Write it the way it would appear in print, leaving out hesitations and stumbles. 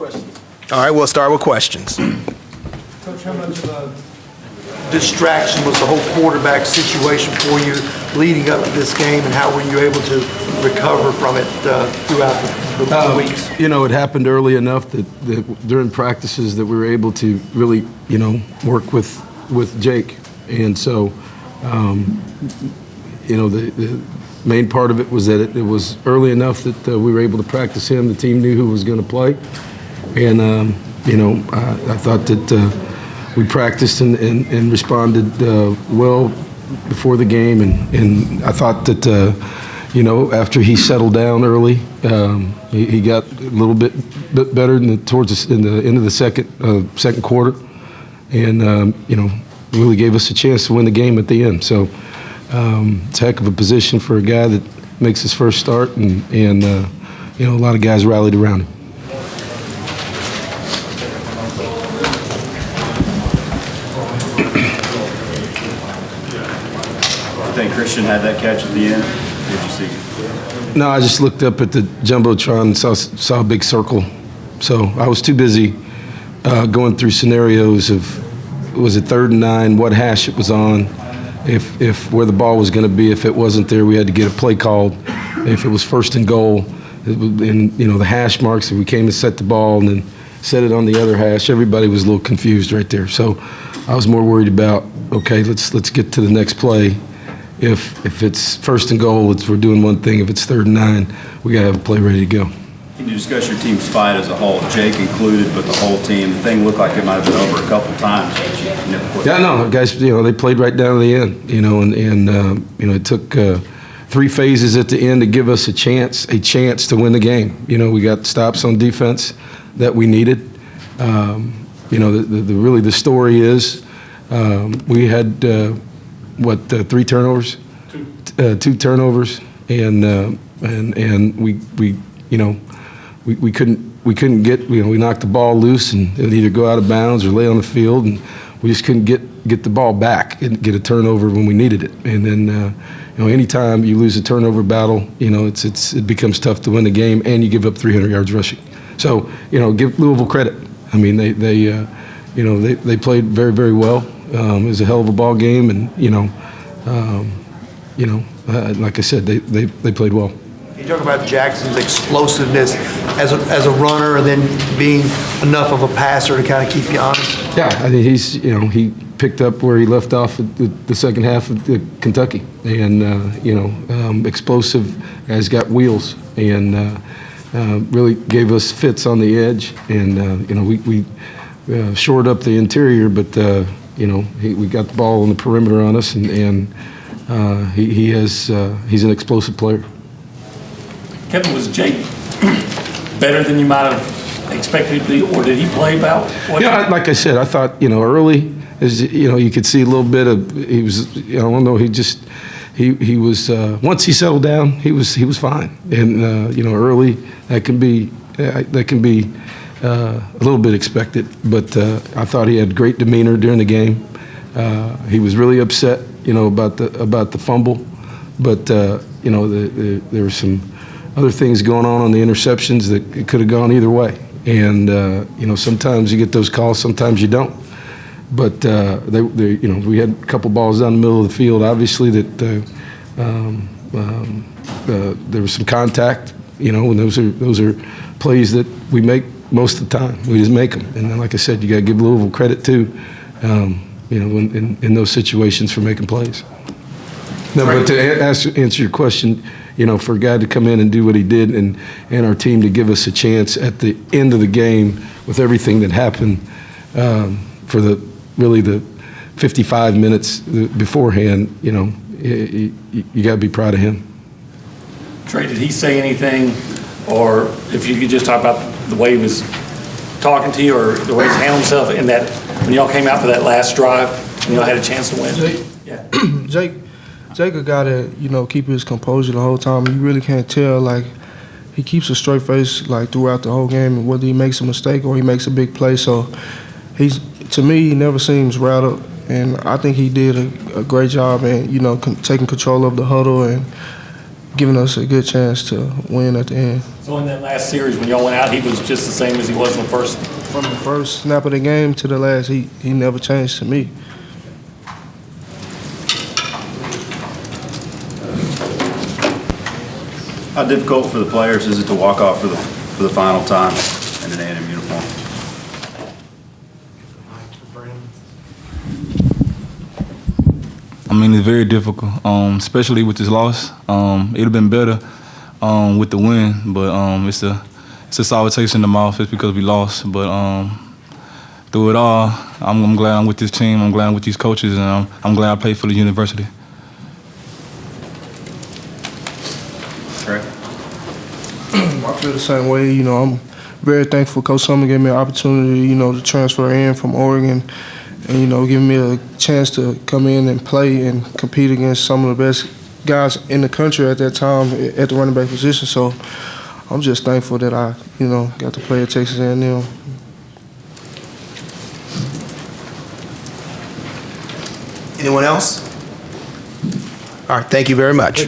questions. All right, we'll start with questions. Coach, how much of a distraction was the whole quarterback situation for you leading up to this game, and how were you able to recover from it throughout the weeks? You know, it happened early enough that during practices that we were able to really, work with Jake. And so, the main part of it was that it was early enough that we were able to practice him. The team knew who was going to play. And, I thought that we practiced and responded well before the game. And I thought that, after he settled down early, he got a little bit better towards the end of the second quarter. And, really gave us a chance to win the game at the end. So it's a heck of a position for a guy that makes his first start, and a lot of guys rallied around him. I think Christian had that catch at the end. Did you see? No, I just looked up at the Jumbotron and saw a big circle. So I was too busy going through scenarios of, was it 3rd and 9, what hash it was on, if where the ball was going to be. If it wasn't there, we had to get a play called. If it was 1st and goal, and the hash marks, if we came to set the ball and then set it on the other hash, everybody was a little confused right there. So I was more worried about, okay, let's get to the next play. If it's 1st and goal, we're doing one thing. If it's 3rd and 9, we got to have a play ready to go. Can you discuss your team's fight as a whole, Jake included, but the whole team? The thing looked like it might have been over a couple times, but you never quit. Yeah, no, guys, they played right down to the end, and it took 3 phases at the end to give us a chance to win the game. We got stops on defense that we needed. Really the story is we had 3 turnovers, 2 turnovers, and we couldn't get, we knocked the ball loose and it would either go out of bounds or lay on the field, and we just couldn't get the ball back and get a turnover when we needed it. And then anytime you lose a turnover battle, it becomes tough to win the game, and you give up 300 yards rushing. So give Louisville credit. I mean, they played very, very well. It was a hell of a ball game, and like I said, they played well. You talk about Jackson's explosiveness as a runner, and then being enough of a passer to kind of keep you honest. Yeah, I think he picked up where he left off at the second half of Kentucky, and explosive, guy's got wheels, and really gave us fits on the edge, and we shored up the interior, but we got the ball on the perimeter on us, and he's an explosive player. Kevin, was Jake better than you might have expected to be, or did he play about? Like I said, I thought early, as you could see a little bit of, he was, I don't know, he was once he settled down, he was fine, and early that can be a little bit expected, but I thought he had great demeanor during the game. He was really upset, about the fumble, but there were some other things going on the interceptions that it could have gone either way. And sometimes you get those calls, sometimes you don't. But we had a couple balls down the middle of the field, obviously, that there was some contact, and those are plays that we make most of the time. We just make them. And then, like I said, you got to give Louisville credit too, in those situations for making plays. No, but to answer your question, for a guy to come in and do what he did, and our team to give us a chance at the end of the game with everything that happened for the 55 minutes beforehand, you got to be proud of him. Trey, did he say anything, or if you could just talk about the way he was talking to you, or the way he handled himself in that, when y'all came out for that last drive and y'all had a chance to win? Jake a guy that, keep his composure the whole time. You really can't tell, like, he keeps a straight face, like, throughout the whole game, and whether he makes a mistake or he makes a big play. So to me, he never seems rattled, and I think he did a great job in, taking control of the huddle and giving us a good chance to win at the end. So in that last series, when y'all went out, he was just the same as he was in the first? From the first snap of the game to the last, he never changed to me. How difficult for the players is it to walk off for the final time in an A&M uniform? I mean, it's very difficult, especially with this loss. It'd have been better with the win, but it's a sour taste in the mouth just because we lost. But through it all, I'm glad I'm with this team. I'm glad I'm with these coaches, and I'm glad I played for the university. Correct. I feel the same way. You know, I'm very thankful Coach Sumlin gave me an opportunity, you know, to transfer in from Oregon and, you know, giving me a chance to come in and play and compete against some of the best guys in the country at that time at the running back position. So I'm just thankful that I, you know, got to play at Texas A&M. Anyone else? All right, thank you very much.